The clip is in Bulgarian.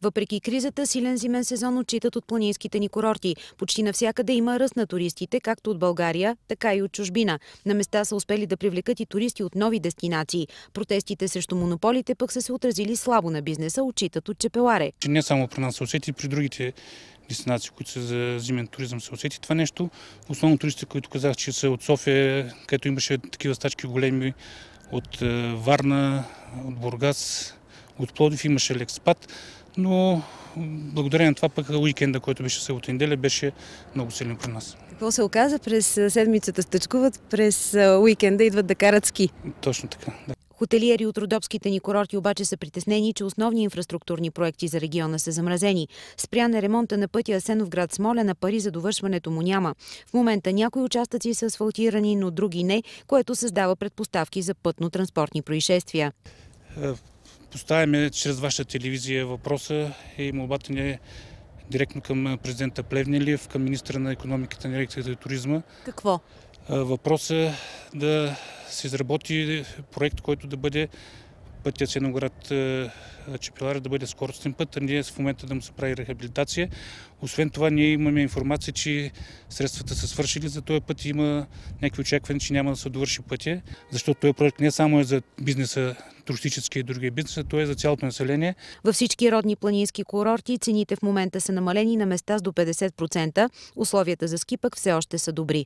Въпреки кризата, силен зимен сезон отчитат от планинските ни курорти. Почти навсякъде има ръст на туристите, както от България, така и от чужбина. На места са успели да привлекат и туристи от нови дестинации. Протестите срещу монополите пък са се отразили слабо на бизнеса, отчитат от Чепеларе. Не само при нас се усети, при другите дестинации, които са за зимен туризъм, се усети това нещо. Основно туристите, които казах, че са от София, където имаше такива стачки големи, от Варна, от Бургас, от Пловдив имаше лек спад, но благодарение на това пък уикенда, който беше събота и неделя, беше много силен при нас. Какво се оказа? През седмицата стъчкуват, през уикенда идват да карат ски. Точно така, да. Хотелиери от родопските ни курорти обаче са притеснени, че основни инфраструктурни проекти за региона са замразени. Спрян е ремонта на пътя Асеновград Смолян, а пари за довършването му няма. В момента някои участъци са асфалтирани, но други не, което създава предпоставки за пътно-транспортни происшествия. Поставяме чрез вашата телевизия въпроса и молбата ни е директно към президента Плевнелиев, към министра на икономиката, енергетиката и туризма. Какво? Въпросът е да се изработи проект, който да бъде пътя Асеновград Чепеларе да бъде скоростен път, а ние в момента да му се прави рехабилитация. Освен това, ние имаме информация, че средствата са свършили за този път и има някакви очаквания, че няма да се довърши пътя, защото този проект не само е за бизнеса, туристическия и другия бизнес, а той е за цялото население. Във всички родни планински курорти цените в момента са намалени на места с до 50%. Условията за ски пък все още са добри.